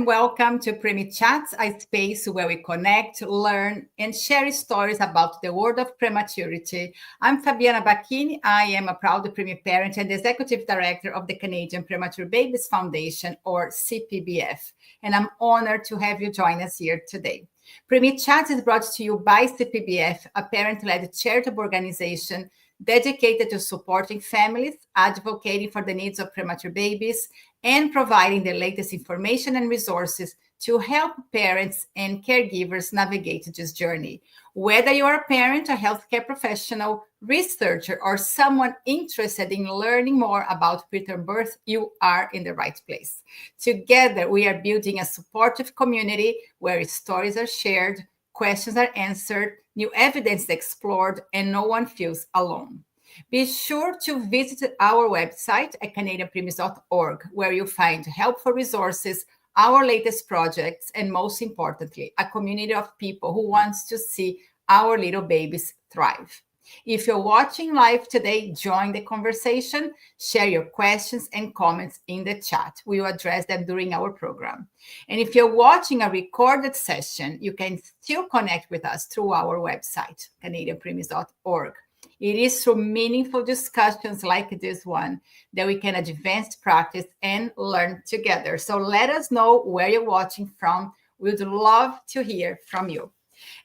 and welcome to Preemie Chats, a space where we connect, learn, and share stories about the world of prematurity. I'm Fabiana Bacchini. I am a proud Preemie parent and executive director of the Canadian Premature Babies Foundation, or CPBF, and I'm honored to have you join us here today. Preemie Chats is brought to you by CPBF, a parent-led charitable organization dedicated to supporting families, advocating for the needs of premature babies, and providing the latest information and resources to help parents and caregivers navigate this journey. Whether you are a parent, a healthcare professional, researcher, or someone interested in learning more about preterm birth, you are in the right place. Together, we are building a supportive community where stories are shared, questions are answered, new evidence explored, and no one feels alone. Be sure to visit our website at canadianpreemies.org, where you'll find helpful resources, our latest projects, and most importantly, a community of people who wants to see our little babies thrive. If you're watching live today, join the conversation, share your questions and comments in the chat. We will address them during our program. And if you're watching a recorded session, you can still connect with us through our website, canadianpreemies.org. It is through meaningful discussions like this one that we can advance practice and learn together. So let us know where you're watching from. We'd love to hear from you.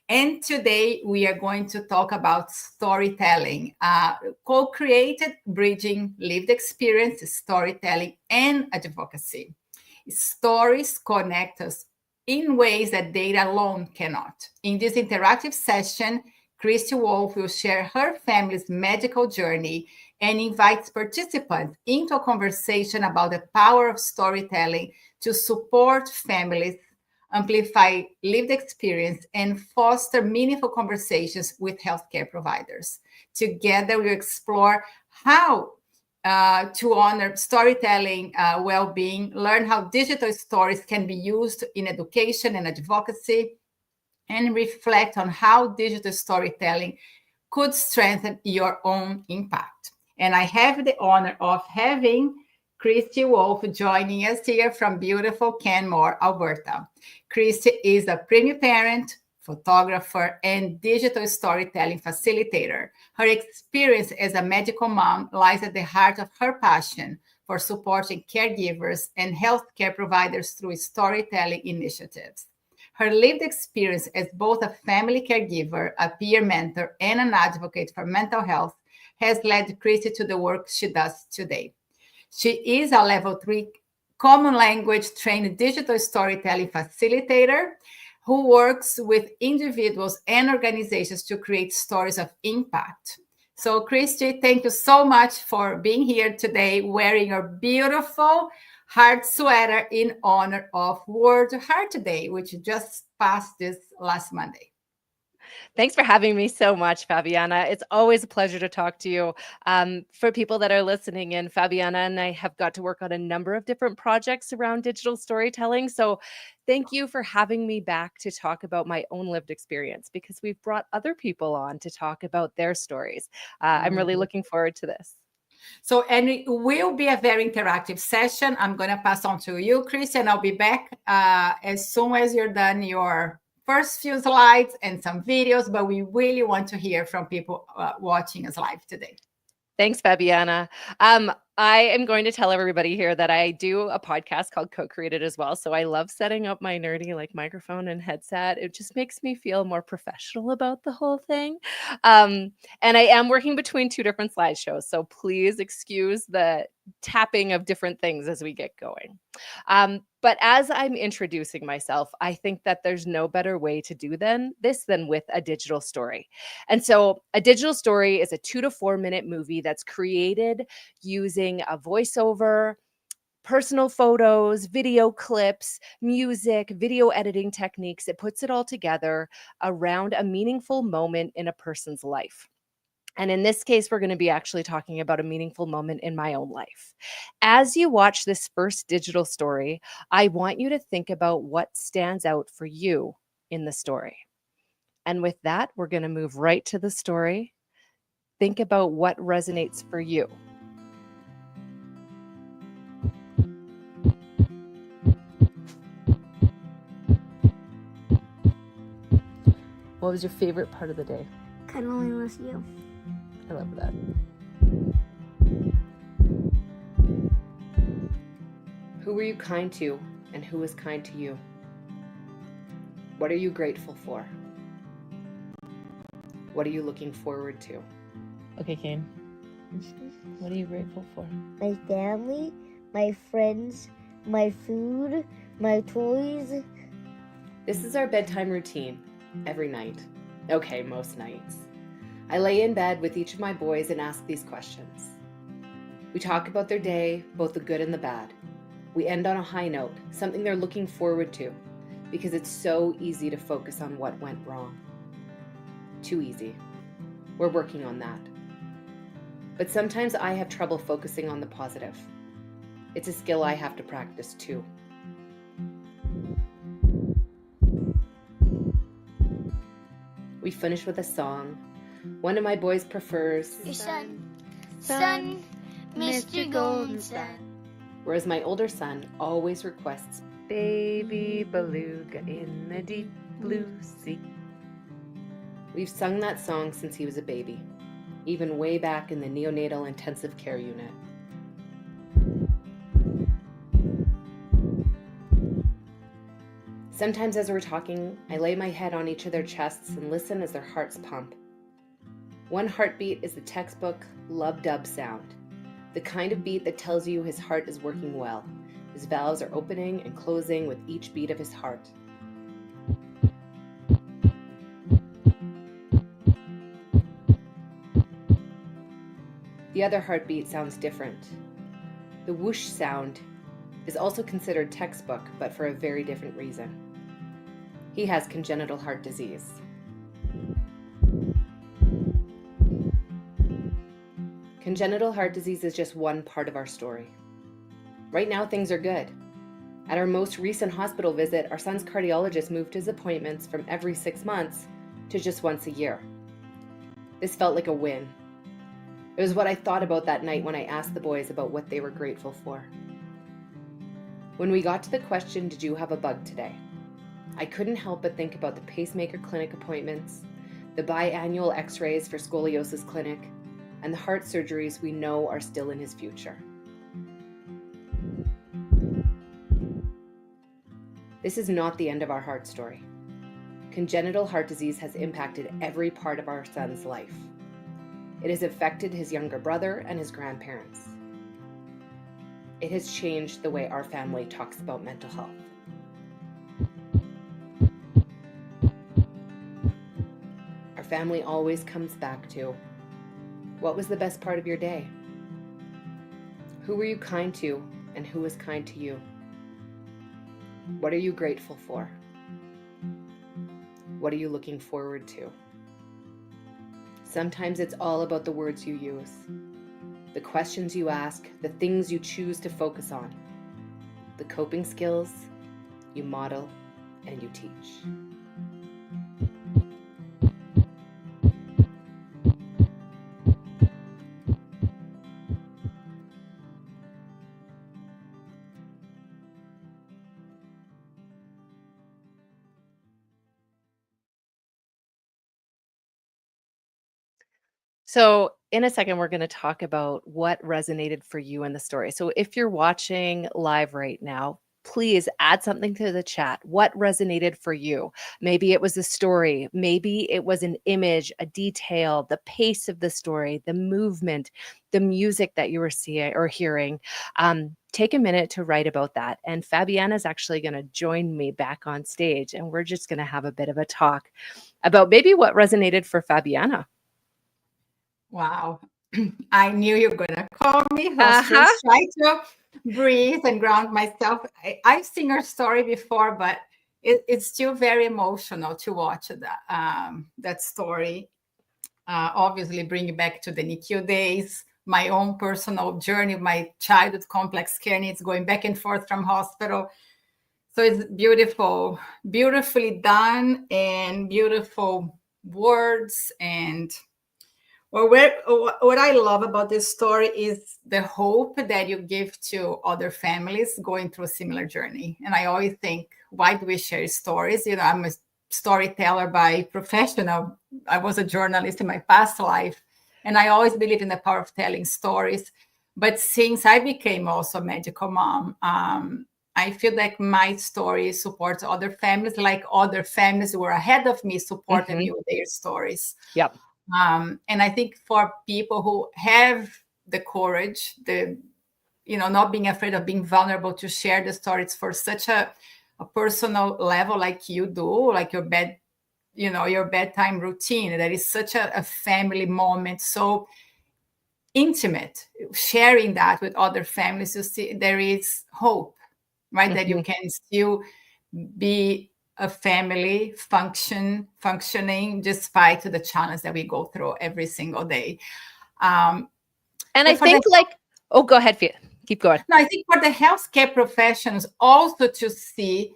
And today we are going to talk about storytelling, co-created, bridging lived experience, storytelling, and advocacy. Stories connect us in ways that data alone cannot. In this interactive session, Kristy Wolfe will share her family's medical journey and invites participants into a conversation about the power of storytelling to support families, amplify lived experience, and foster meaningful conversations with healthcare providers. Together, we explore how to honor storytelling, well-being, learn how digital stories can be used in education and advocacy, and reflect on how digital storytelling could strengthen your own impact. And I have the honor of having Kristy Wolfe joining us here from beautiful Canmore, Alberta. Kristy is a preemie parent, photographer, and digital storytelling facilitator. Her experience as a medical mom lies at the heart of her passion for supporting caregivers and healthcare providers through storytelling initiatives. Her lived experience as both a family caregiver, a peer mentor, and an advocate for mental health has led Kristy to the work she does today. She is a level 3 common language trained digital storytelling facilitator who works with individuals and organizations to create stories of impact. So, Kristy, thank you so much for being here today wearing your beautiful heart sweater in honor of World Heart Day, which just passed this last Monday. Thanks for having me so much, Fabiana. It's always a pleasure to talk to you. For people that are listening in, Fabiana and I have got to work on a number of different projects around digital storytelling. So thank you for having me back to talk about my own lived experience, because we've brought other people on to talk about their stories. I'm really looking forward to this. So, and it will be a very interactive session. I'm going to pass on to you, Kristy, and I'll be back as soon as you're done your first few slides and some videos, but we really want to hear from people watching us live today. Thanks, Fabiana. I am going to tell everybody here that I do a podcast called Co-Created as well. So I love setting up my nerdy microphone and headset. It just makes me feel more professional about the whole thing. And I am working between 2 different slideshows. So please excuse the tapping of different things as we get going. But as I'm introducing myself, I think that there's no better way to do this than with a digital story. And so a digital story is a 2 to 4 minute movie that's created using a voiceover, personal photos, video clips, music, video editing techniques. It puts it all together around a meaningful moment in a person's life. And in this case, we're going to be actually talking about a meaningful moment in my own life. As you watch this first digital story, I want you to think about what stands out for you in the story. And with that, we're going to move right to the story. Think about what resonates for you. What was your favorite part of the day? Cuddling with you. I love that. Who were you kind to, and who was kind to you? What are you grateful for? What are you looking forward to? Okay, Kane. What are you grateful for? My family, my friends, my food, my toys. This is our bedtime routine every night. Okay, most nights. I lay in bed with each of my boys and ask these questions. We talk about their day, both the good and the bad. We end on a high note, something they're looking forward to, because it's so easy to focus on what went wrong. Too easy. We're working on that. But sometimes I have trouble focusing on the positive. It's a skill I have to practice too. We finish with a song. One of my boys prefers Your sun, Mr. Golden Sun. Whereas my older son always requests Baby Beluga in the Deep Blue Sea. We've sung that song since he was a baby, even way back in the neonatal intensive care unit. Sometimes as we're talking, I lay my head on each of their chests and listen as their hearts pump. One heartbeat is the textbook lub-dub sound, the kind of beat that tells you his heart is working well. His valves are opening and closing with each beat of his heart. The other heartbeat sounds different. The whoosh sound is also considered textbook, but for a very different reason. He has congenital heart disease. Congenital heart disease is just one part of our story. Right now, things are good. At our most recent hospital visit, our son's cardiologist moved his appointments from every 6 months to just once a year. This felt like a win. It was what I thought about that night when I asked the boys about what they were grateful for. When we got to the question, did you have a bug today? I couldn't help but think about the pacemaker clinic appointments, the biannual x-rays for scoliosis clinic, and the heart surgeries we know are still in his future. This is not the end of our heart story. Congenital heart disease has impacted every part of our son's life. It has affected his younger brother and his grandparents. It has changed the way our family talks about mental health. Our family always comes back to, what was the best part of your day? Who were you kind to, and who was kind to you? What are you grateful for? What are you looking forward to? Sometimes it's all about the words you use, the questions you ask, the things you choose to focus on, the coping skills you model and you teach. So, in a second, we're going to talk about what resonated for you in the story. So, if you're watching live right now, please add something to the chat. What resonated for you? Maybe it was a story, maybe it was an image, a detail, the pace of the story, the movement, the music that you were seeing or hearing. Take a minute to write about that. And Fabiana is actually going to join me back on stage, and we're just going to have a bit of a talk about maybe what resonated for Fabiana. Wow. I knew you were going to call me. I was just trying to breathe and ground myself. I've seen her story before, but it's still very emotional to watch that story. Obviously, bring back to the NICU days, my own personal journey, my childhood complex care needs, going back and forth from hospital. So it's beautiful, beautifully done, and beautiful words. And well, what I love about this story is the hope that you give to other families going through a similar journey. And I always think, why do we share stories? I'm a storyteller by professional. I was a journalist in my past life, and I always believe in the power of telling stories. But since I became also a medical mom, I feel like my story supports other families, like other families who were ahead of me supported me with their stories. Yep. And I think for people who have the courage, not being afraid of being vulnerable to share the stories for such a personal level, like you do, like your bedtime routine, that is such a family moment, so intimate, sharing that with other families, you see there is hope, right? That you can still be a family functioning despite the challenge that we go through every single day. And I think go ahead, Fia. Keep going. No, I think for the healthcare professionals also to see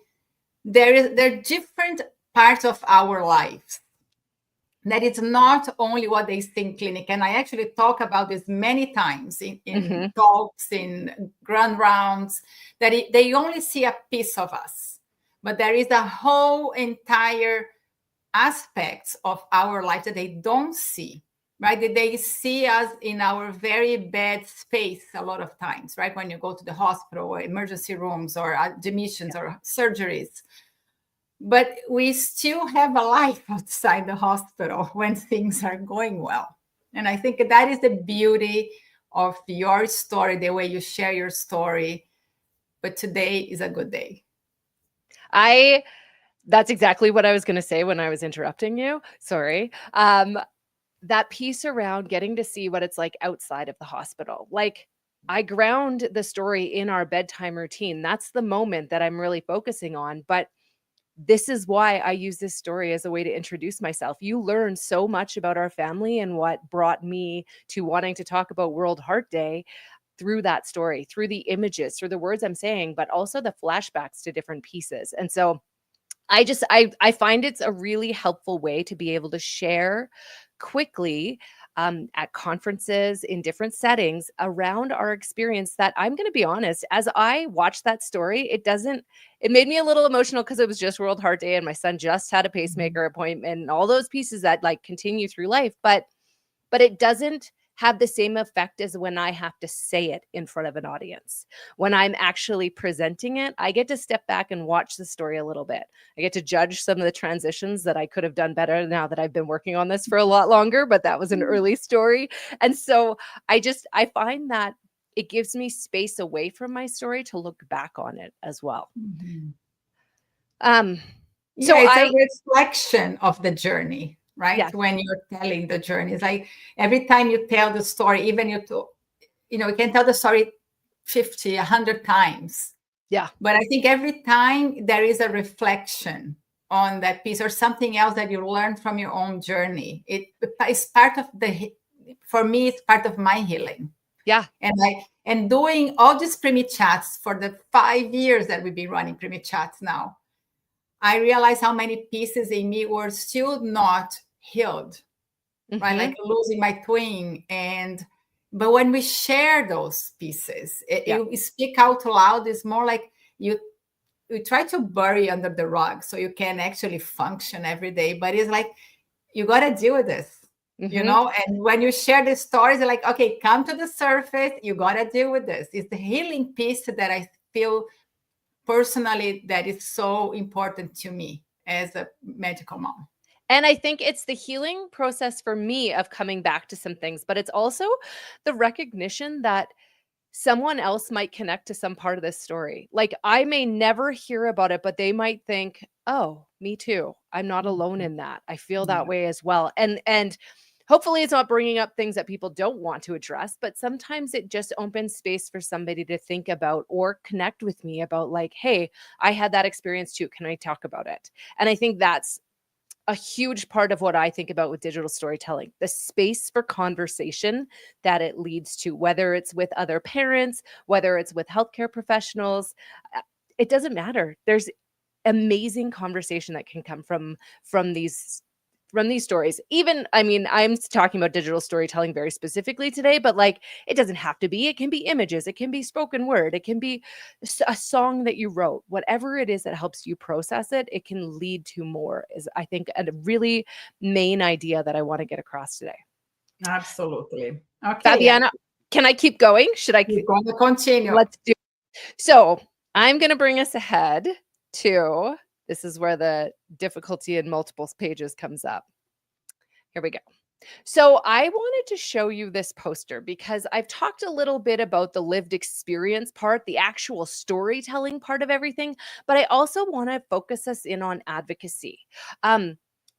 there are different parts of our lives, that it's not only what they see in clinic. And I actually talk about this many times in talks, in grand rounds, that they only see a piece of us, but there is a whole entire aspects of our life that they don't see, right? That they see us in our very bad space a lot of times, right? When you go to the hospital or emergency rooms or admissions or surgeries. But we still have a life outside the hospital when things are going well. And I think that is the beauty of your story, the way you share your story. But today is a good day. That's exactly what I was going to say when I was interrupting you. Sorry. That piece around getting to see what it's like outside of the hospital. Like, I ground the story in our bedtime routine. That's the moment that I'm really focusing on. But this is why I use this story as a way to introduce myself. You learn so much about our family and what brought me to wanting to talk about World Heart Day through that story, through the images, through the words I'm saying, but also the flashbacks to different pieces. And so I find it's a really helpful way to be able to share quickly at conferences in different settings around our experience. That, I'm going to be honest, as I watched that story, it made me a little emotional because it was just World Heart Day and my son just had a pacemaker appointment and all those pieces that like continue through life. But it doesn't have the same effect as when I have to say it in front of an audience. When I'm actually presenting it, I get to step back and watch the story a little bit. I get to judge some of the transitions that I could have done better now that I've been working on this for a lot longer, but that was an early story. And so I find that it gives me space away from my story to look back on it as well. So it's a reflection of the journey, right? Yes. When you're telling the journey, it's like every time you tell the story, even you can tell the story 50, 100 times. Yeah. But I think every time there is a reflection on that piece or something else that you learn from your own journey. It is part of for me, it's part of my healing. Yeah. And doing all these Preemie chats for the 5 years that we've been running Preemie chats now, I realized how many pieces in me were still not healed, right? Like losing my twin. But when we share those pieces, you speak out loud. It's more like you try to bury under the rug so you can actually function every day. But it's like, you got to deal with this, And when you share the stories, you're like, okay, come to the surface. You got to deal with this. It's the healing piece that I feel personally that is so important to me as a medical mom. And I think it's the healing process for me of coming back to some things, but it's also the recognition that someone else might connect to some part of this story. Like, I may never hear about it, but they might think, oh, me too. I'm not alone in that. I feel that way as well. And hopefully it's not bringing up things that people don't want to address, but sometimes it just opens space for somebody to think about or connect with me about, like, hey, I had that experience too. Can I talk about it? And I think that's a huge part of what I think about with digital storytelling, the space for conversation that it leads to, whether it's with other parents, whether it's with healthcare professionals, it doesn't matter. There's amazing conversation that can come from these run these stories. Even, I mean, I'm talking about digital storytelling very specifically today, but like, it doesn't have to be. It can be images, it can be spoken word, it can be a song that you wrote. Whatever it is that helps you process it, it can lead to more, is I think a really main idea that I want to get across today. Absolutely. Okay. Fabiana, can I keep going? Should I keep going? Continue. Let's do it. So I'm going to bring us ahead to, this is where the difficulty in multiple pages comes up. Here we go. So I wanted to show you this poster because I've talked a little bit about the lived experience part, the actual storytelling part of everything, but I also want to focus us in on advocacy.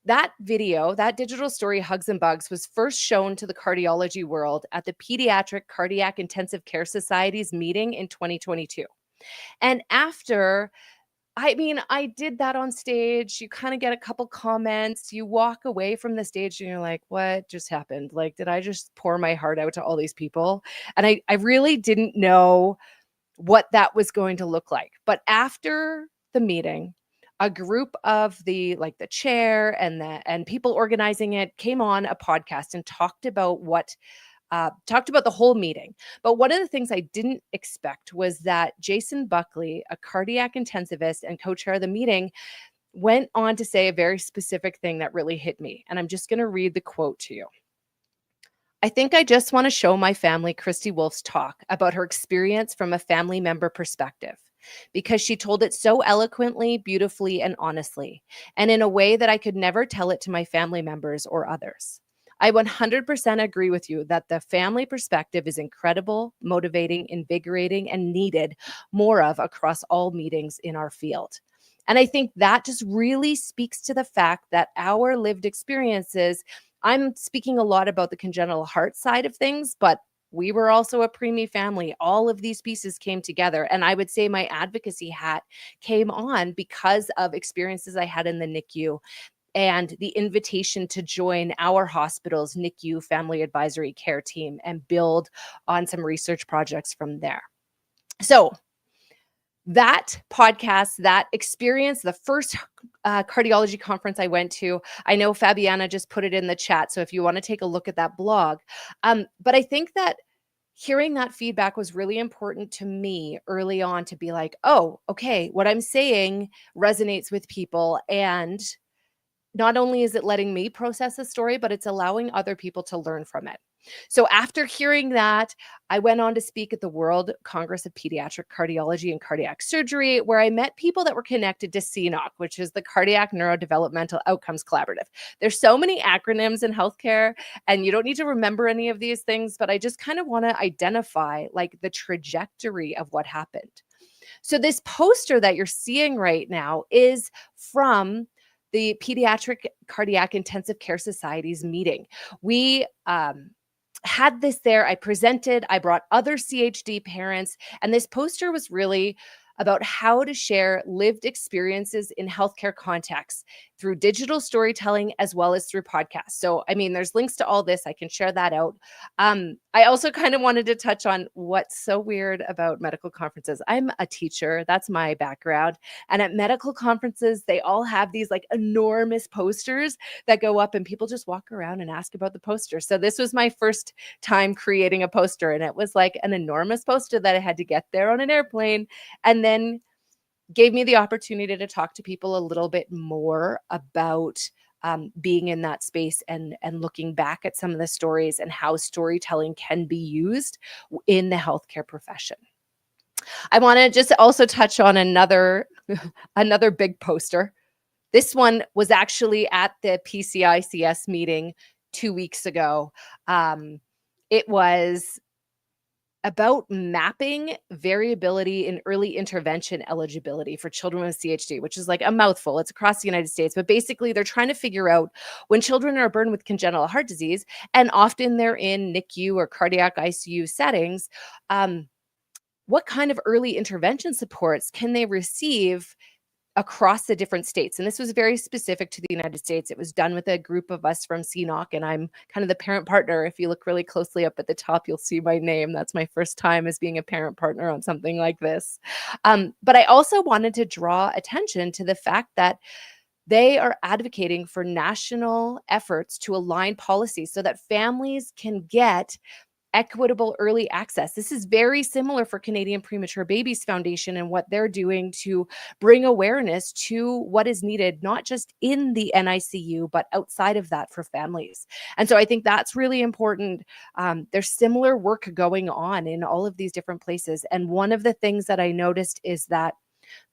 That video, that digital story, Hugs and Bugs, was first shown to the cardiology world at the Pediatric Cardiac Intensive Care Society's meeting in 2022. And after, I mean, I did that on stage. You kind of get a couple comments. You walk away from the stage and you're like, what just happened? Like, did I just pour my heart out to all these people? And I really didn't know what that was going to look like. But after the meeting, a group of the chair and people organizing it came on a podcast and talked about the whole meeting. But one of the things I didn't expect was that Jason Buckley, a cardiac intensivist and co-chair of the meeting, went on to say a very specific thing that really hit me. And I'm just going to read the quote to you. I think I just want to show my family Kristy Wolfe's talk about her experience from a family member perspective, because she told it so eloquently, beautifully, and honestly, and in a way that I could never tell it to my family members or others. I 100% agree with you that the family perspective is incredible, motivating, invigorating, and needed more of across all meetings in our field. And I think that just really speaks to the fact that our lived experiences, I'm speaking a lot about the congenital heart side of things, but we were also a preemie family. All of these pieces came together. And I would say my advocacy hat came on because of experiences I had in the NICU and the invitation to join our hospital's NICU family advisory care team and build on some research projects from there. So that podcast, that experience, the first cardiology conference I went to, I know Fabiana just put it in the chat, so if you want to take a look at that blog. But I think that hearing that feedback was really important to me early on, to be like, oh, okay, what I'm saying resonates with people. And not only is it letting me process the story, but it's allowing other people to learn from it. So after hearing that, I went on to speak at the World Congress of Pediatric Cardiology and Cardiac Surgery, where I met people that were connected to CNOC, which is the Cardiac Neurodevelopmental Outcomes Collaborative. There's so many acronyms in healthcare, and you don't need to remember any of these things, but I just kind of want to identify like the trajectory of what happened. So this poster that you're seeing right now is from the Pediatric Cardiac Intensive Care Society's meeting. We had this there. I presented, I brought other CHD parents, and this poster was really about how to share lived experiences in healthcare contexts through digital storytelling as well as through podcasts. So, I mean, there's links to all this. I can share that out. I also kind of wanted to touch on what's so weird about medical conferences. I'm a teacher. That's my background. And at medical conferences, they all have these like enormous posters that go up and people just walk around and ask about the poster. So this was my first time creating a poster, and it was like an enormous poster that I had to get there on an airplane, and then gave me the opportunity to talk to people a little bit more about being in that space and looking back at some of the stories and how storytelling can be used in the healthcare profession. I want to just also touch on another big poster. This one was actually at the PCICS meeting 2 weeks ago. It was about mapping variability in early intervention eligibility for children with CHD, which is like a mouthful. It's across the United States, but basically they're trying to figure out when children are burdened with congenital heart disease, and often they're in NICU or cardiac ICU settings, what kind of early intervention supports can they receive across the different states. And this was very specific to the United States. It was done with a group of us from CNOC, and I'm kind of the parent partner. If you look really closely up at the top, you'll see my name. That's my first time as being a parent partner on something like this. But I also wanted to draw attention to the fact that They are advocating for national efforts to align policies so that families can get equitable early access. This is very similar for Canadian Premature Babies Foundation and what they're doing to bring awareness to what is needed, not just in the NICU, but outside of that for families. And so I think that's really important. There's similar work going on in all of these different places. And one of the things that I noticed is that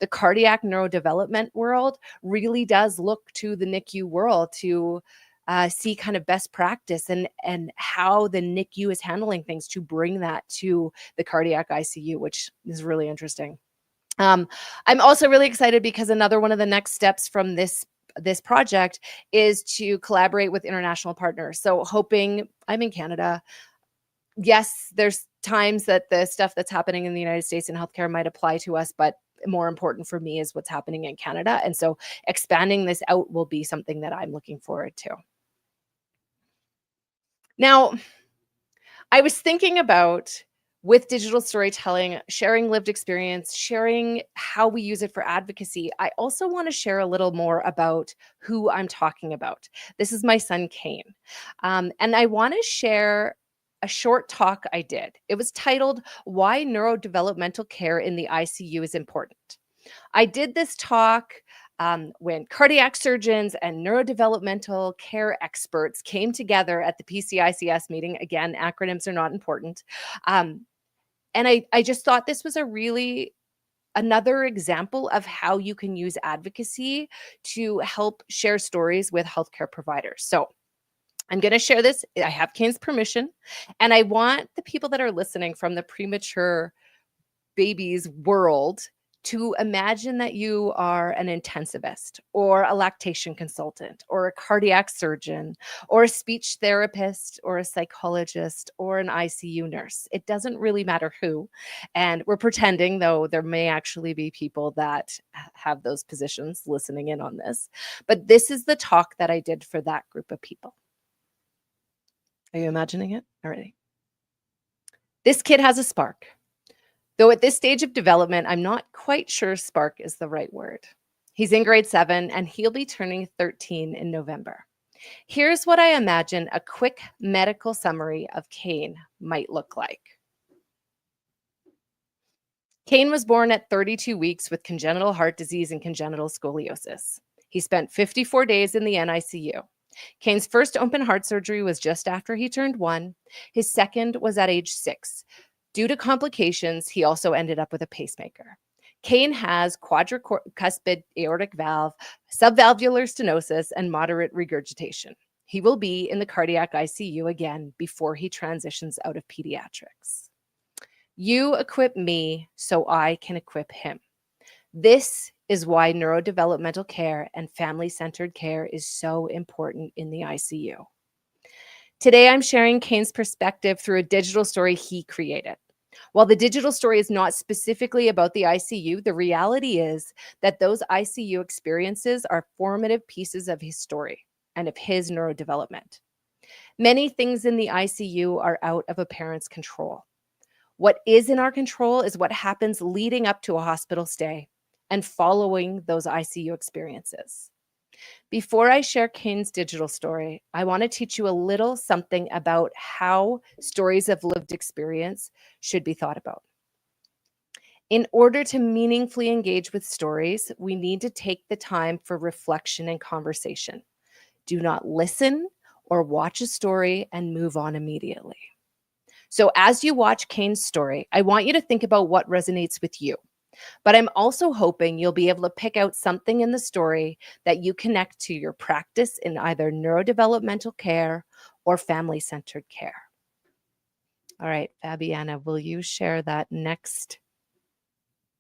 the cardiac neurodevelopment world really does look to the NICU world to see kind of best practice and how the NICU is handling things to bring that to the cardiac ICU, which is really interesting. I'm also really excited because another one of the next steps from this project is to collaborate with international partners. So hoping, I'm in Canada. Yes, there's times that the stuff that's happening in the United States in healthcare might apply to us, but more important for me is what's happening in Canada. And so expanding this out will be something that I'm looking forward to. Now, I was thinking about, with digital storytelling, sharing lived experience, sharing how we use it for advocacy. I also want to share a little more about who I'm talking about. This is my son, Kane. And I want to share a short talk I did. It was titled, Why Neurodevelopmental Care in the ICU is Important. I did this talk when cardiac surgeons and neurodevelopmental care experts came together at the PCICS meeting. Again, acronyms are not important. And I just thought this was another example of how you can use advocacy to help share stories with healthcare providers. So I'm going to share this. I have Kane's permission, and I want the people that are listening from the premature babies world to imagine that you are an intensivist or a lactation consultant or a cardiac surgeon or a speech therapist or a psychologist or an ICU nurse. It doesn't really matter who. And we're pretending, though there may actually be people that have those positions listening in on this. But this is the talk that I did for that group of people. Are you imagining it already? This kid has a spark. Though at this stage of development, I'm not quite sure spark is the right word. He's in grade 7 and he'll be turning 13 in November. Here's what I imagine a quick medical summary of Kane might look like. Kane was born at 32 weeks with congenital heart disease and congenital scoliosis. He spent 54 days in the NICU. Kane's first open heart surgery was just after he turned 1. His second was at age 6. Due to complications, he also ended up with a pacemaker. Kane has quadricuspid aortic valve, subvalvular stenosis, and moderate regurgitation. He will be in the cardiac ICU again before he transitions out of pediatrics. You equip me so I can equip him. This is why neurodevelopmental care and family-centered care is so important in the ICU. Today, I'm sharing Kane's perspective through a digital story he created. While the digital story is not specifically about the ICU, the reality is that those ICU experiences are formative pieces of his story and of his neurodevelopment. Many things in the ICU are out of a parent's control. What is in our control is what happens leading up to a hospital stay and following those ICU experiences. Before I share Kane's digital story, I want to teach you a little something about how stories of lived experience should be thought about. In order to meaningfully engage with stories, we need to take the time for reflection and conversation. Do not listen or watch a story and move on immediately. So as you watch Kane's story, I want you to think about what resonates with you. But I'm also hoping you'll be able to pick out something in the story that you connect to your practice in either neurodevelopmental care or family-centered care. All right, Fabiana, will you share that next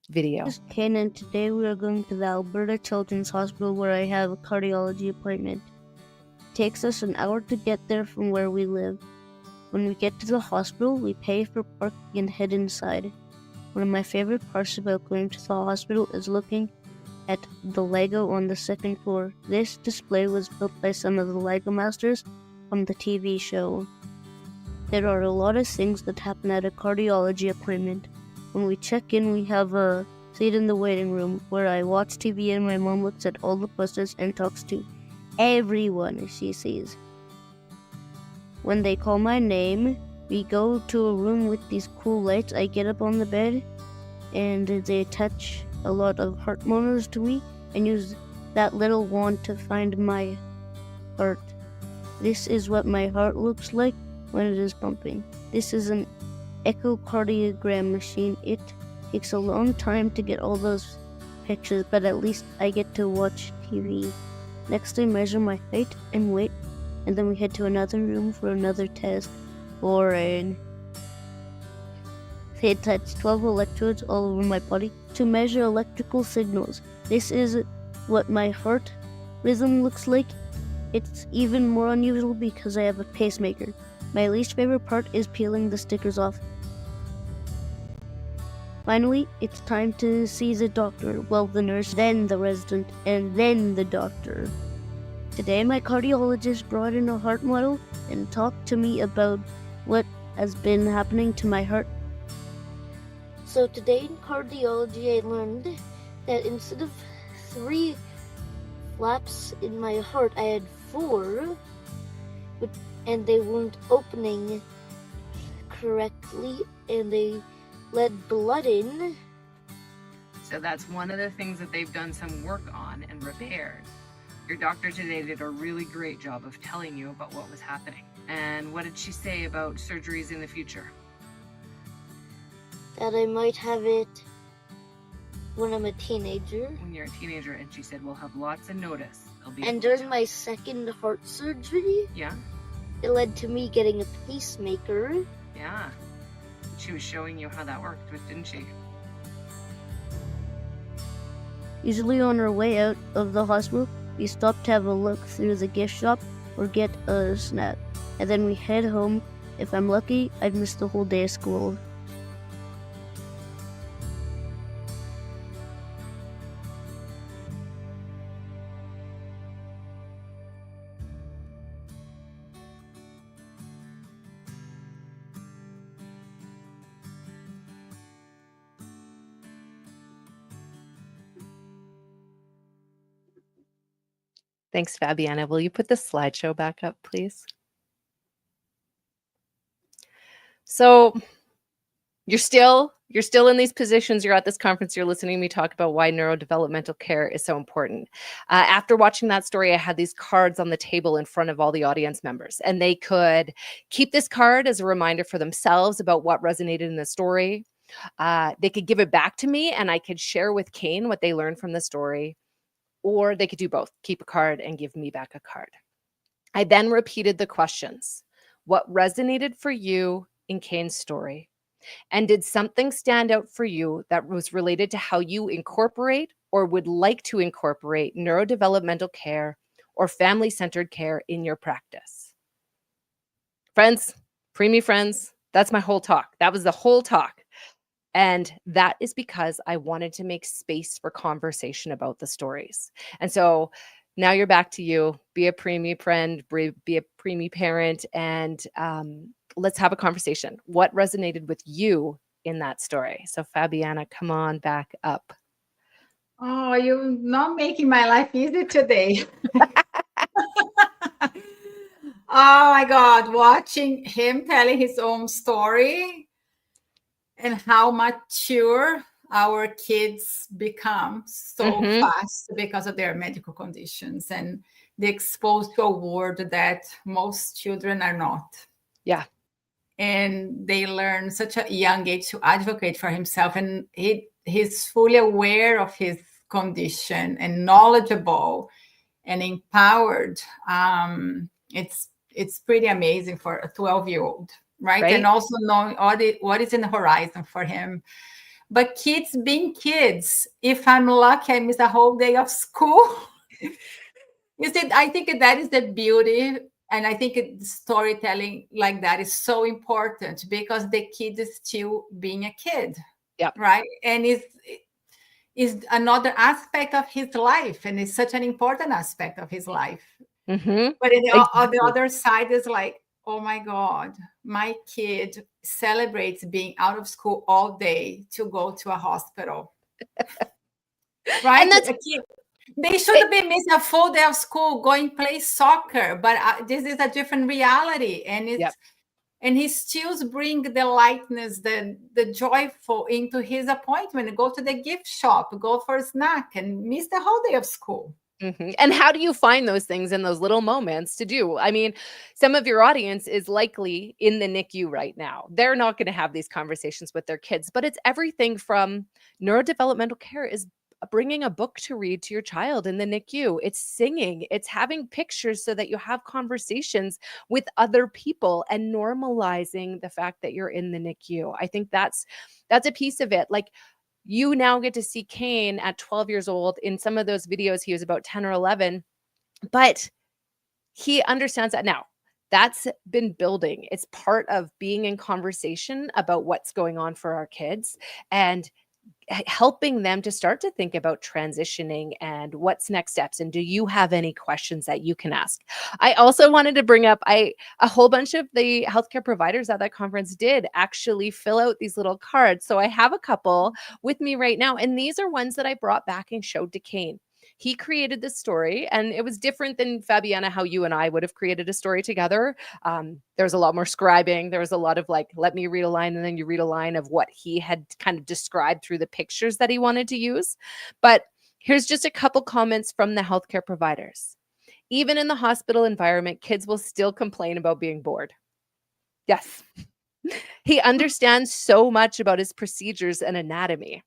video? This is Ken, and today we are going to the Alberta Children's Hospital where I have a cardiology appointment. It takes us an hour to get there from where we live. When we get to the hospital, we pay for parking and head inside. One of my favorite parts about going to the hospital is looking at the Lego on the second floor. This display was built by some of the Lego masters from the TV show. There are a lot of things that happen at a cardiology appointment. When we check in, we have a sit in the waiting room where I watch TV and my mom looks at all the posters and talks to everyone she sees. When they call my name, we go to a room with these cool lights. I get up on the bed and they attach a lot of heart monitors to me and use that little wand to find my heart. This is what my heart looks like when it is pumping. This is an echocardiogram machine. It takes a long time to get all those pictures, but at least I get to watch TV. Next, they measure my height and weight, and then we head to another room for another test. Boring. They attach 12 electrodes all over my body to measure electrical signals. This is what my heart rhythm looks like. It's even more unusual because I have a pacemaker. My least favorite part is peeling the stickers off. Finally, it's time to see the doctor. Well, the nurse, then the resident, and then the doctor. Today, my cardiologist brought in a heart model and talked to me about what has been happening to my heart. So today in cardiology, I learned that instead of 3 flaps in my heart, I had 4, and they weren't opening correctly, and they let blood in. So that's one of the things that they've done some work on and repaired. Your doctor today did a really great job of telling you about what was happening. And what did she say about surgeries in the future? That I might have it when I'm a teenager. When you're a teenager, and she said we'll have lots of notice. And during my second heart surgery, yeah, it led to me getting a pacemaker. Yeah. She was showing you how that worked, didn't she? Usually on our way out of the hospital, we stop to have a look through the gift shop or get a snack. And then we head home. If I'm lucky, I'd miss the whole day of school. Thanks, Fabiana. Will you put the slideshow back up, please? So you're still in these positions. You're at this conference. You're listening to me talk about why neurodevelopmental care is so important. After watching that story, I had these cards on the table in front of all the audience members, and they could keep this card as a reminder for themselves about what resonated in the story. They could give it back to me, and I could share with Kane what they learned from the story. Or they could do both, keep a card and give me back a card. I then repeated the questions. What resonated for you in Kane's story? And did something stand out for you that was related to how you incorporate or would like to incorporate neurodevelopmental care or family-centered care in your practice? Friends, Preemie friends, that's my whole talk. That was the whole talk. And that is because I wanted to make space for conversation about the stories. And so now you're back to you. Be a Preemie friend, be a Preemie parent, and let's have a conversation. What resonated with you in that story? So Fabiana, come on back up. Oh, you're not making my life easy today. Oh my God, watching him telling his own story and how mature our kids become so fast because of their medical conditions, and they're exposed to a world that most children are not. Yeah. And they learn such a young age to advocate for himself, and he's fully aware of his condition and knowledgeable and empowered. It's pretty amazing for a 12-year-old. Right? And also knowing what is in the horizon for him. But kids being kids, if I'm lucky, I miss a whole day of school. You see, I think that is the beauty. And I think storytelling like that is so important because the kid is still being a kid. Yeah. Right. And is another aspect of his life. And it's such an important aspect of his life. Mm-hmm. But on the other side is like, oh my God, my kid celebrates being out of school all day to go to a hospital. Right? And that's They should be missing a full day of school, going play soccer, but this is a different reality, and Yep. and he still bring the lightness, the joyful into his appointment. Go to the gift shop, go for a snack, and miss the whole day of school. And how do you find those things in those little moments to do? I mean, some of your audience is likely in the NICU right now. They're not going to have these conversations with their kids, but it's everything from neurodevelopmental care is bringing a book to read to your child in the NICU. It's singing, it's having pictures so that you have conversations with other people and normalizing the fact that you're in the NICU. I think that's a piece of it. Like, you now get to see Kane at 12 years old. In some of those videos, he was about 10 or 11, but he understands that now. That's been building. It's part of being in conversation about what's going on for our kids and helping them to start to think about transitioning and what's next steps. And do you have any questions that you can ask? I also wanted to bring up, a whole bunch of the healthcare providers at that conference did actually fill out these little cards. So I have a couple with me right now. And these are ones that I brought back and showed to Kane. He created this story, and it was different than Fabiana, how you and I would have created a story together. There was a lot more scribing. There was a lot of like, let me read a line and then you read a line of what he had kind of described through the pictures that he wanted to use. But here's just a couple comments from the healthcare providers. Even in the hospital environment, kids will still complain about being bored. Yes. He understands so much about his procedures and anatomy.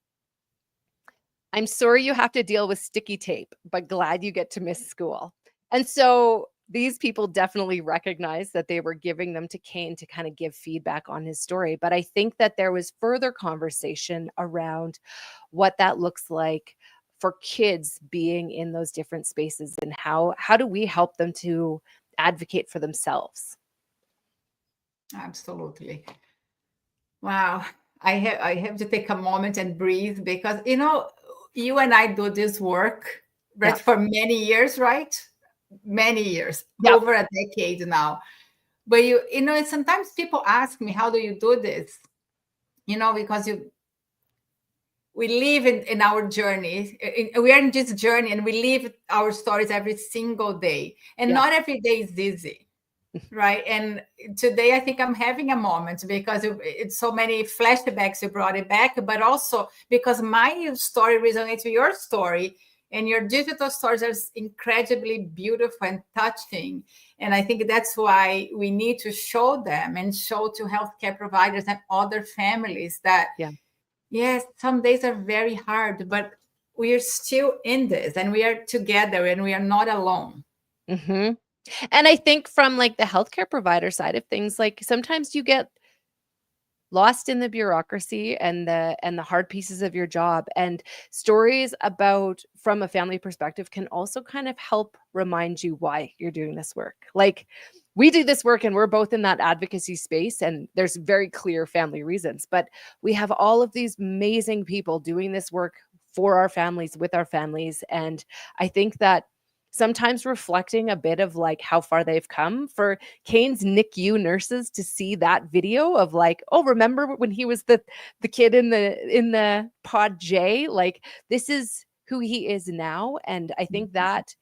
I'm sorry you have to deal with sticky tape, but glad you get to miss school. And so these people definitely recognize that they were giving them to Kane to kind of give feedback on his story. But I think that there was further conversation around what that looks like for kids being in those different spaces, and how do we help them to advocate for themselves? Absolutely. Wow. I have to take a moment and breathe, because you and I do this work, right, for many years, right? Many years, over a decade now. But sometimes people ask me, how do you do this? Because we live in our journey. We are in this journey, and we live our stories every single day. And not every day is easy, right? And today I think I'm having a moment, because it's so many flashbacks you brought it back, but also because my story resonates with your story, and your digital stories are incredibly beautiful and touching. And I think that's why we need to show them and show to healthcare providers and other families that, yes, some days are very hard, but we are still in this, and we are together, and we are not alone. And I think from like the healthcare provider side of things, like sometimes you get lost in the bureaucracy and the hard pieces of your job, and stories about from a family perspective can also kind of help remind you why you're doing this work. Like, we do this work and we're both in that advocacy space, and there's very clear family reasons, but we have all of these amazing people doing this work for our families, with our families. And I think that sometimes reflecting a bit of like how far they've come, for Kane's NICU nurses to see that video of like, oh, remember when he was the kid in the pod J? Like, this is who he is now. And I think that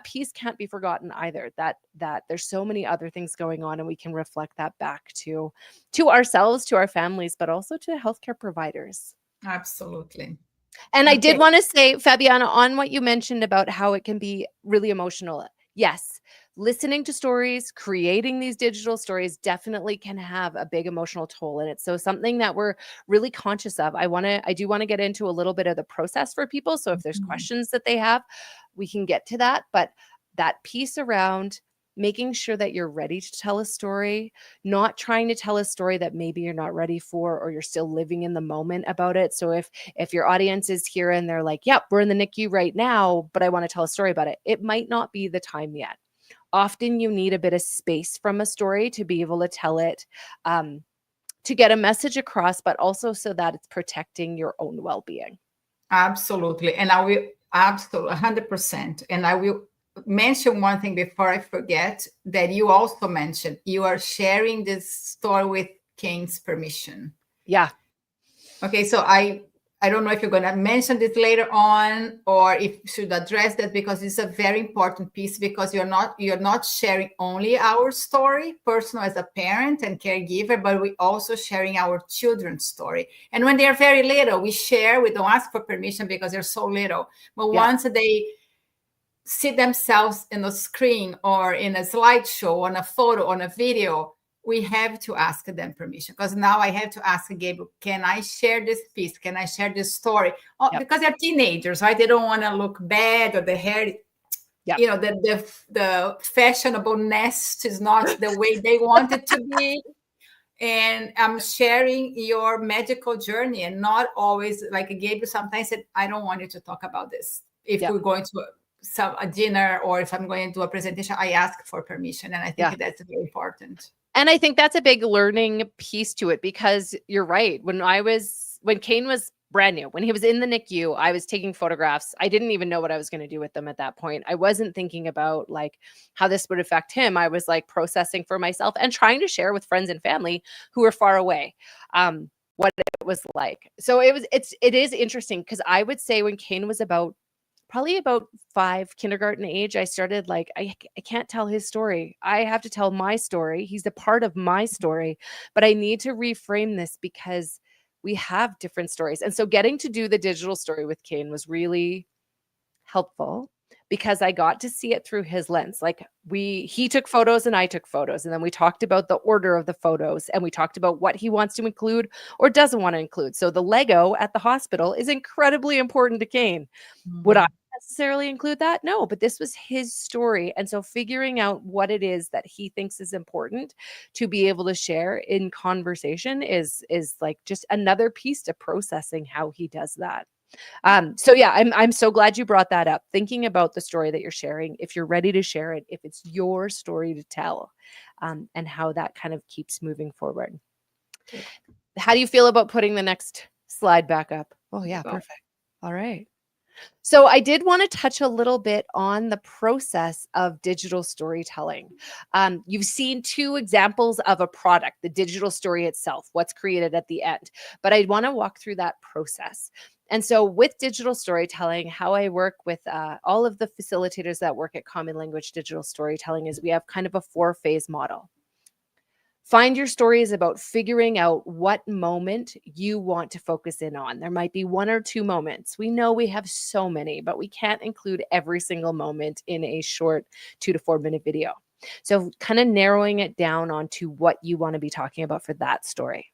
piece can't be forgotten either, that there's so many other things going on, and we can reflect that back to ourselves, to our families, but also to healthcare providers. Absolutely. And I did want to say, Fabiana, on what you mentioned about how it can be really emotional. Yes, listening to stories, creating these digital stories definitely can have a big emotional toll. And it's so something that we're really conscious of. I do want to get into a little bit of the process for people. So if there's questions that they have, we can get to that. But that piece around making sure that you're ready to tell a story, not trying to tell a story that maybe you're not ready for, or you're still living in the moment about it. So if your audience is here and they're like, yep, we're in the NICU right now, but I want to tell a story about it, it might not be the time yet. Often you need a bit of space from a story to be able to tell it, to get a message across, but also so that it's protecting your own well-being. Absolutely. And I will, absolutely, 100%. And I will mention one thing before I forget, that you also mentioned. You are sharing this story with Kane's permission. Yeah. Okay, so I I don't know if you're going to mention this later on or if you should address that, because it's a very important piece, because you're not sharing only our story, personal as a parent and caregiver, but we're also sharing our children's story. And when they're very little, we don't ask for permission because they're so little. But once they see themselves in a screen or in a slideshow, on a photo, on a video, we have to ask them permission, because now I have to ask Gabriel, can I share this piece? Can I share this story? Because they're teenagers, right? They don't want to look bad, or the hair, the fashionable nest is not the way they want it to be. And I'm sharing your medical journey, and not always, like Gabriel sometimes said, I don't want you to talk about this. If we're going to a dinner, or if I'm going to do a presentation, I ask for permission. And I think that's very important. And I think that's a big learning piece to it, because you're right. When Kane was brand new, when he was in the NICU, I was taking photographs. I didn't even know what I was going to do with them at that point. I wasn't thinking about like how this would affect him. I was like processing for myself and trying to share with friends and family who were far away, what it was like. So it is interesting, because I would say when Kane was probably about 5, kindergarten age, I started like, I can't tell his story. I have to tell my story. He's a part of my story, but I need to reframe this because we have different stories. And so getting to do the digital story with Kane was really helpful, because I got to see it through his lens. Like he took photos and I took photos, and then we talked about the order of the photos, and we talked about what he wants to include or doesn't want to include. So the Lego at the hospital is incredibly important to Kane. Would I necessarily include that? No, but this was his story. And so figuring out what it is that he thinks is important to be able to share in conversation is like just another piece to processing how he does that. So yeah, I'm so glad you brought that up. Thinking about the story that you're sharing, if you're ready to share it, if it's your story to tell, and how that kind of keeps moving forward. How do you feel about putting the next slide back up? Oh yeah, perfect. All right. So I did want to touch a little bit on the process of digital storytelling. You've seen 2 examples of a product, the digital story itself, what's created at the end, but I want to walk through that process. And so with digital storytelling, how I work with all of the facilitators that work at Common Language Digital Storytelling is we have kind of a 4-phase model. Find your story is about figuring out what moment you want to focus in on. There might be 1 or 2 moments. We know we have so many, but we can't include every single moment in a short 2 to 4 minute video. So kind of narrowing it down onto what you want to be talking about for that story.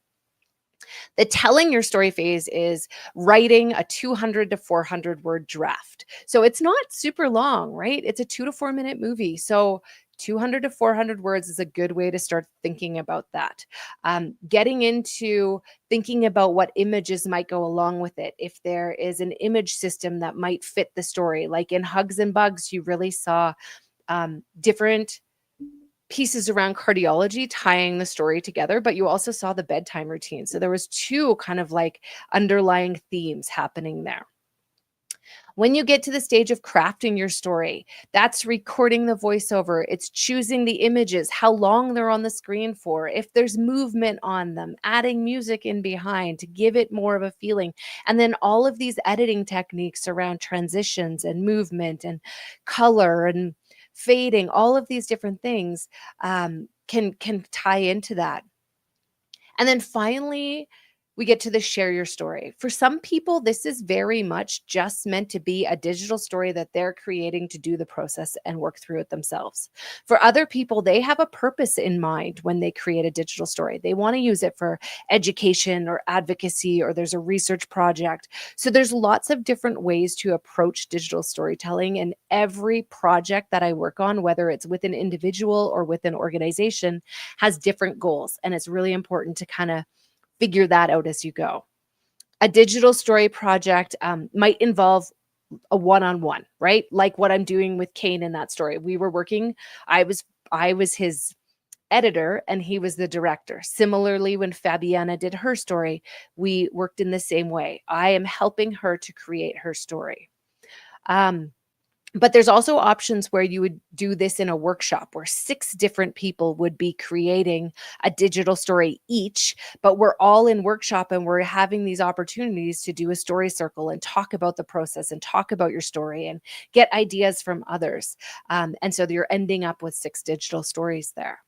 The telling your story phase is writing a 200 to 400 word draft. So it's not super long, right? It's a 2 to 4 minute movie. So 200 to 400 words is a good way to start thinking about that. Getting into thinking about what images might go along with it. If there is an image system that might fit the story, like in Hugs and Bugs, you really saw different pieces around cardiology tying the story together, but you also saw the bedtime routine. So there was 2 kind of like underlying themes happening there. When you get to the stage of crafting your story, that's recording the voiceover. It's choosing the images, how long they're on the screen for, if there's movement on them, adding music in behind to give it more of a feeling. And then all of these editing techniques around transitions and movement and color and fading, all of these different things can tie into that. And then finally, we get to the share your story. For some people, this is very much just meant to be a digital story that they're creating to do the process and work through it themselves. For other people, they have a purpose in mind when they create a digital story. They want to use it for education or advocacy, or there's a research project. So there's lots of different ways to approach digital storytelling, and every project that I work on, whether it's with an individual or with an organization, has different goals. And it's really important to kind of figure that out as you go. A digital story project might involve a one-on-one, right? Like what I'm doing with Kane in that story. We were working, I was his editor and he was the director. Similarly, when Fabiana did her story, we worked in the same way. I am helping her to create her story. But there's also options where you would do this in a workshop where 6 different people would be creating a digital story each, but we're all in workshop and we're having these opportunities to do a story circle and talk about the process and talk about your story and get ideas from others. And so you're ending up with 6 digital stories there.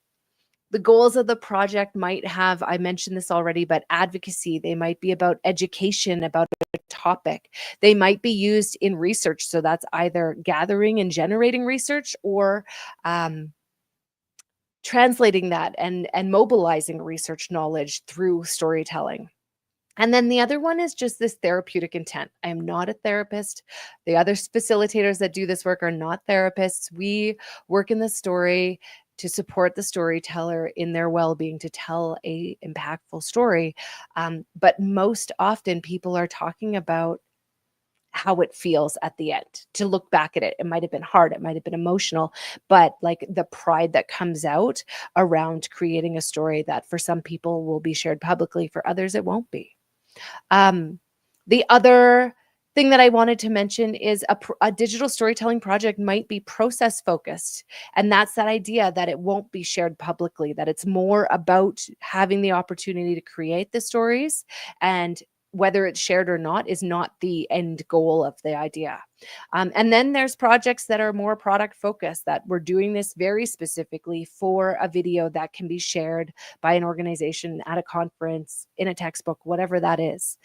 The goals of the project might have, I mentioned this already, but advocacy. They might be about education, about a topic. They might be used in research. So that's either gathering and generating research or translating that and mobilizing research knowledge through storytelling. And then the other one is just this therapeutic intent. I am not a therapist. The other facilitators that do this work are not therapists. We work in the story to support the storyteller in their well-being, to tell a impactful story. But most often people are talking about how it feels at the end, to look back at it. It might have been hard, it might have been emotional, but like the pride that comes out around creating a story that for some people will be shared publicly, for others it won't be. The other thing that I wanted to mention is a digital storytelling project might be process focused. And that's that idea that it won't be shared publicly, that it's more about having the opportunity to create the stories, and whether it's shared or not is not the end goal of the idea. And then there's projects that are more product focused, that we're doing this very specifically for a video that can be shared by an organization at a conference, in a textbook, whatever that is.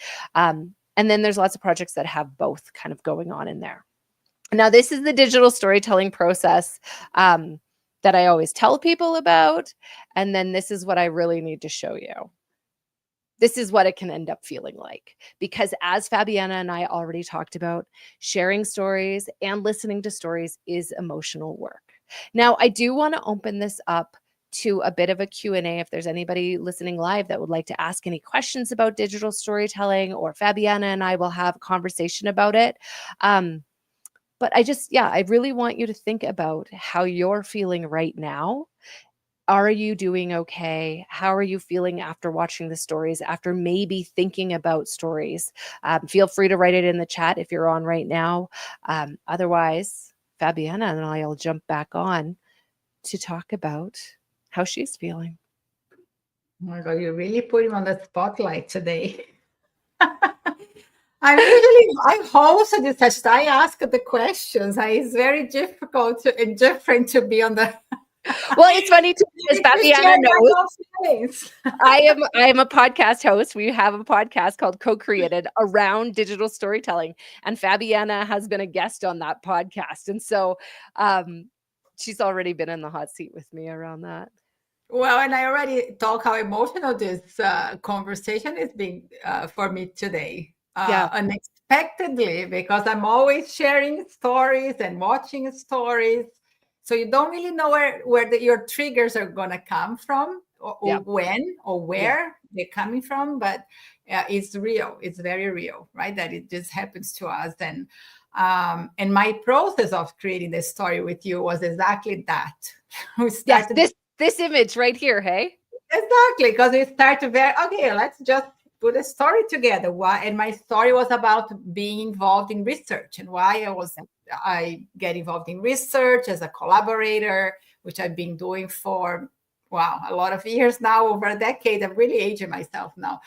And then there's lots of projects that have both kind of going on in there. Now, this is the digital storytelling process that I always tell people about. And then this is what I really need to show you. This is what it can end up feeling like. Because as Fabiana and I already talked about, sharing stories and listening to stories is emotional work. Now, I do want to open this up to a bit of a Q&A if there's anybody listening live that would like to ask any questions about digital storytelling, or Fabiana and I will have a conversation about it. But I really want you to think about how you're feeling right now. Are you doing okay? How are you feeling after watching the stories, after maybe thinking about stories? Feel free to write it in the chat if you're on right now. Otherwise, Fabiana and I will jump back on to talk about how she's feeling. Oh my God, you really put him on the spotlight today. I host this session. I ask the questions. It's very difficult and different to be on the. Well, it's funny too, because Fabiana knows I am a podcast host. We have a podcast called Co-Created around digital storytelling, and Fabiana has been a guest on that podcast, and so she's already been in the hot seat with me around that. Well, and I already talked how emotional this conversation is being for me today. Unexpectedly, because I'm always sharing stories and watching stories. So you don't really know where your triggers are going to come from, or when or where they're coming from. But it's real. It's very real, right? That it just happens to us. And my process of creating this story with you was exactly that. We started this image right here, hey? Exactly, because we started let's just put a story together. And my story was about being involved in research, and why I get involved in research as a collaborator, which I've been doing for a lot of years now, over a decade. I'm really aging myself now.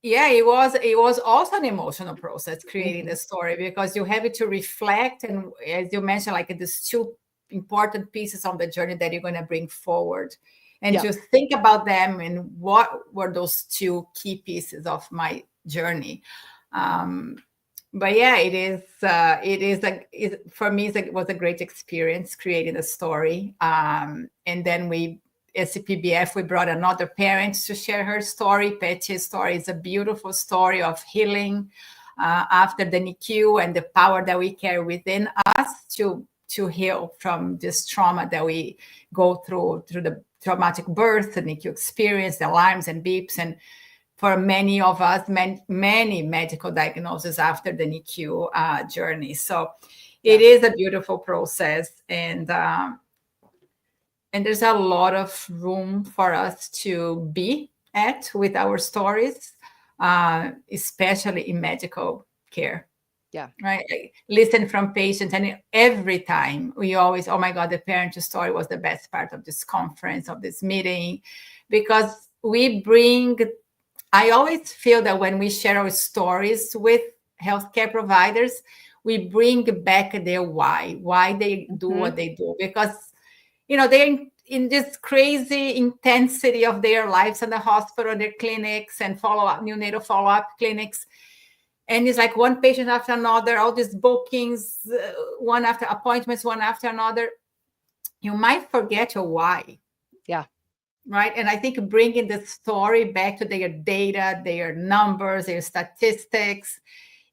It was also an emotional process creating the story, because you have to reflect, and as you mentioned, like these two important pieces on the journey that you're going to bring forward, and to think about them and what were those two key pieces of my journey. But for me, it was a great experience creating a story. And then as a PBF, we brought another parent to share her story. Petty's story is a beautiful story of healing after the NICU, and the power that we carry within us to heal from this trauma that we go through the traumatic birth, the NICU experience, the alarms and beeps, and for many of us, many medical diagnoses after the NICU journey. So it is a beautiful process, and there's a lot of room for us to be at with our stories, especially in medical care. Yeah. Right. Like, listen from patients. And every time we always, oh my God, the parent story was the best part of this conference, of this meeting, because I always feel that when we share our stories with healthcare providers, we bring back their why they do what they do, because, they're in this crazy intensity of their lives in the hospital, their clinics and neonatal follow-up clinics. And it's like one patient after another, all these bookings, one after appointments, one after another. You might forget your why. Yeah. Right. And I think bringing the story back to their data, their numbers, their statistics,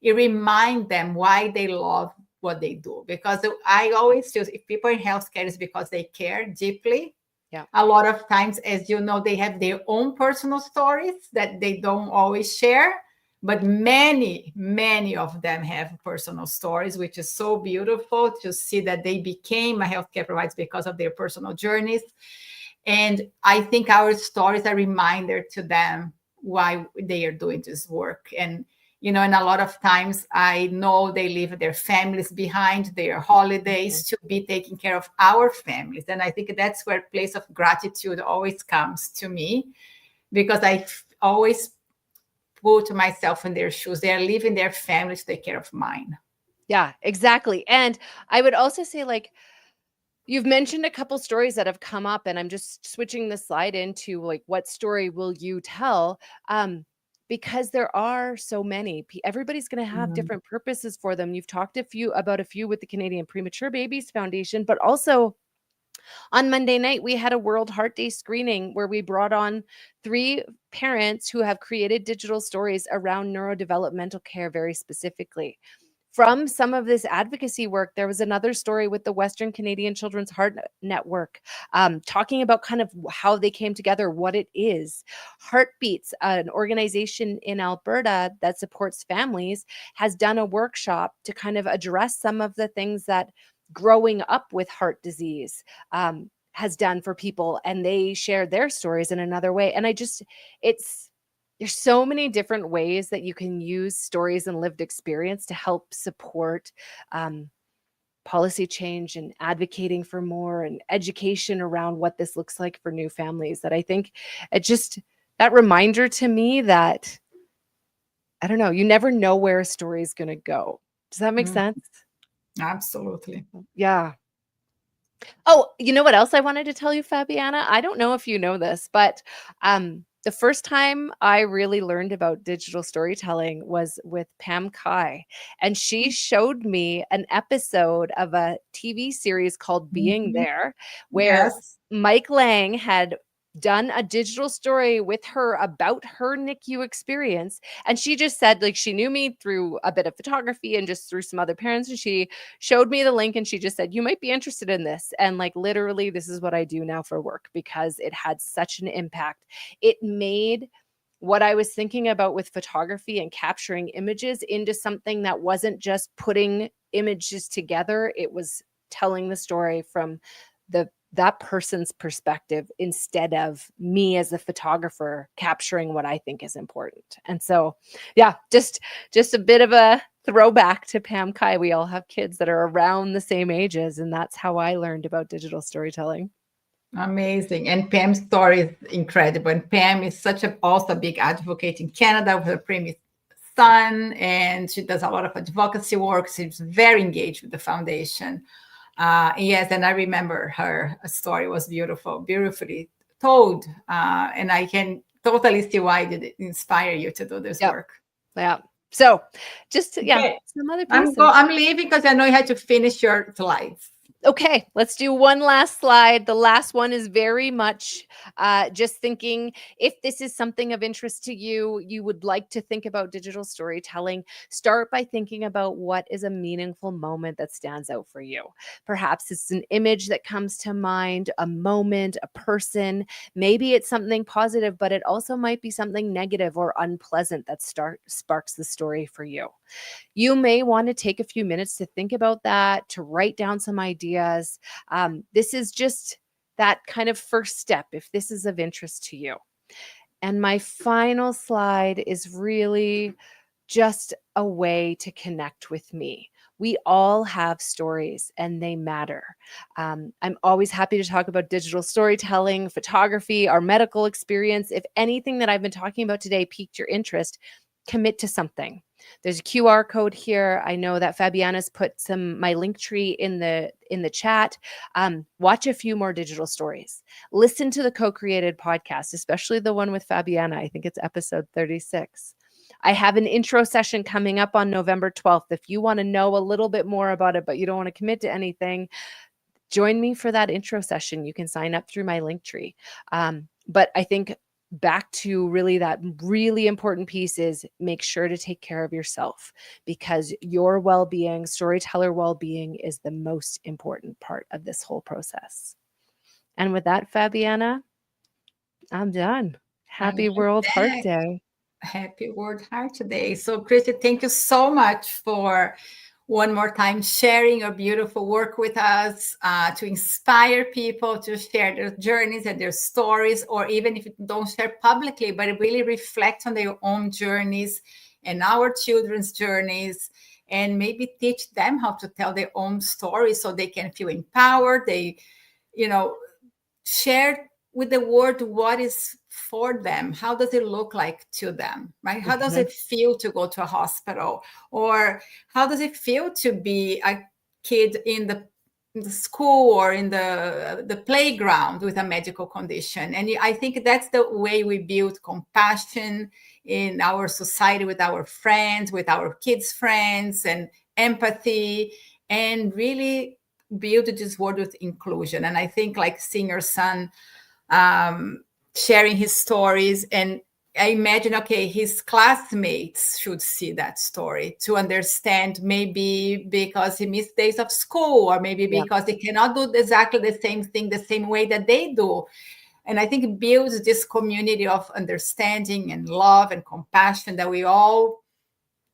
it reminds them why they love what they do. Because I always feel if people in healthcare is because they care deeply. Yeah. A lot of times, as you know, they have their own personal stories that they don't always share. But many, many of them have personal stories, which is so beautiful to see that they became a healthcare provider because of their personal journeys. And I think our stories are a reminder to them why they are doing this work. And, and a lot of times I know they leave their families behind, their holidays, to be taking care of our families. And I think that's where place of gratitude always comes to me, because I always put myself in their shoes. They're leaving their family to take care of mine. Yeah, exactly. And I would also say, like, you've mentioned a couple stories that have come up, and I'm just switching the slide into, like, what story will you tell? Because there are so many. Everybody's going to have different purposes for them. You've talked about a few with the Canadian Premature Babies Foundation, but also on Monday night, we had a World Heart Day screening where we brought on 3 parents who have created digital stories around neurodevelopmental care very specifically. From some of this advocacy work, there was another story with the Western Canadian Children's Heart Network, talking about kind of how they came together, what it is. Heartbeats, an organization in Alberta that supports families, has done a workshop to kind of address some of the things that growing up with heart disease has done for people, and they shared their stories in another way. And there's so many different ways that you can use stories and lived experience to help support policy change and advocating for more and education around what this looks like for new families, that I think that reminder to me that, I don't know, you never know where a story is going to go. Does that make sense? Absolutely. Yeah. Oh, you know what else I wanted to tell you, Fabiana? I don't know if you know this, but the first time I really learned about digital storytelling was with Pam Kai. And she showed me an episode of a TV series called Being There, where Mike Lang had done a digital story with her about her NICU experience. And she just said, like, she knew me through a bit of photography and just through some other parents. And she showed me the link and she just said, you might be interested in this. And like, literally, this is what I do now for work, because it had such an impact. It made what I was thinking about with photography and capturing images into something that wasn't just putting images together. It was telling the story from that person's perspective, instead of me as a photographer capturing what I think is important. And so, yeah, just a bit of a throwback to Pam Kai. We all have kids that are around the same ages, and that's how I learned about digital storytelling. Amazing. And Pam's story is incredible. And Pam is also a big advocate in Canada with her Preemie son, and she does a lot of advocacy work. She's very engaged with the foundation. Yes, and I remember her story was beautifully told. And I can totally see why did it inspire you to do this work. Yeah. So just, some other pieces. I'm leaving because I know you had to finish your slides. Okay, let's do one last slide. The last one is very much just thinking, if this is something of interest to you, you would like to think about digital storytelling, start by thinking about what is a meaningful moment that stands out for you. Perhaps it's an image that comes to mind, a moment, a person. Maybe it's something positive, but it also might be something negative or unpleasant that sparks the story for you. You may want to take a few minutes to think about that, to write down some ideas. This is just that kind of first step, if this is of interest to you. And my final slide is really just a way to connect with me. We all have stories and they matter. I'm always happy to talk about digital storytelling, photography, our medical experience. If anything that I've been talking about today piqued your interest, commit to something. There's a QR code here. I know that Fabiana's put my link tree in the chat. Watch a few more digital stories. Listen to the Co-Created podcast, especially the one with Fabiana. I think it's episode 36. I have an intro session coming up on November 12th. If you want to know a little bit more about it, but you don't want to commit to anything, join me for that intro session. You can sign up through my link tree. But I think back to really that really important piece is make sure to take care of yourself, because your well-being, storyteller well-being, is the most important part of this whole process. And with that, Fabiana, I'm done. Happy World Heart Day. Happy World Heart Day. So, Kristy, thank you so much for one more time sharing your beautiful work with us, to inspire people to share their journeys and their stories, or even if you don't share publicly, but really reflect on their own journeys and our children's journeys, and maybe teach them how to tell their own stories so they can feel empowered. They, share with the world what is for them. How does it look like to them, right? How does it feel to go to a hospital? Or how does it feel to be a kid in the school or in the playground with a medical condition? And I think that's the way we build compassion in our society, with our friends, with our kids' friends, and empathy, and really build this world with inclusion. And I think, like, seeing your son sharing his stories, and I imagine, okay, his classmates should see that story to understand, maybe because he missed days of school, or maybe because they cannot do exactly the same thing the same way that they do. And I think it builds this community of understanding and love and compassion that we all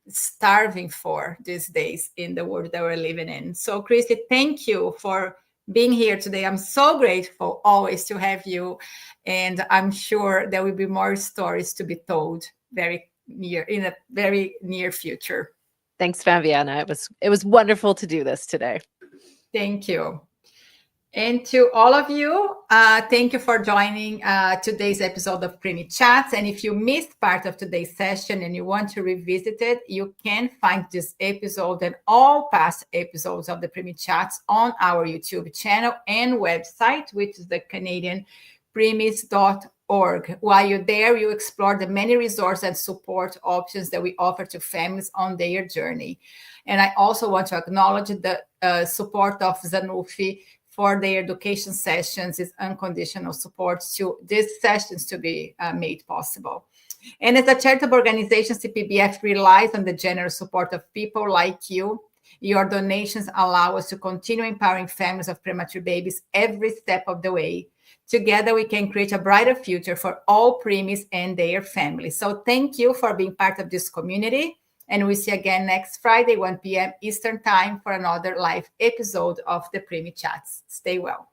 starving for these days in the world that we're living in. So, Kristy, thank you for being here today. I'm so grateful always to have you, and I'm sure there will be more stories to be told in a very near future. Thanks, Fabiana. It was wonderful to do this today. Thank you. And to all of you, thank you for joining today's episode of Preemie Chats. And if you missed part of today's session and you want to revisit it, you can find this episode and all past episodes of the Preemie Chats on our YouTube channel and website, which is the Canadian preemies.org. While you're there, you explore the many resources and support options that we offer to families on their journey. And I also want to acknowledge the support of Zanuffi for their education sessions, is unconditional support to these sessions to be made possible. And as a charitable organization, CPBF relies on the generous support of people like you. Your donations allow us to continue empowering families of premature babies every step of the way. Together, we can create a brighter future for all preemies and their families. So thank you for being part of this community. And we'll see you again next Friday, 1 p.m. Eastern Time, for another live episode of the Preemie Chats. Stay well.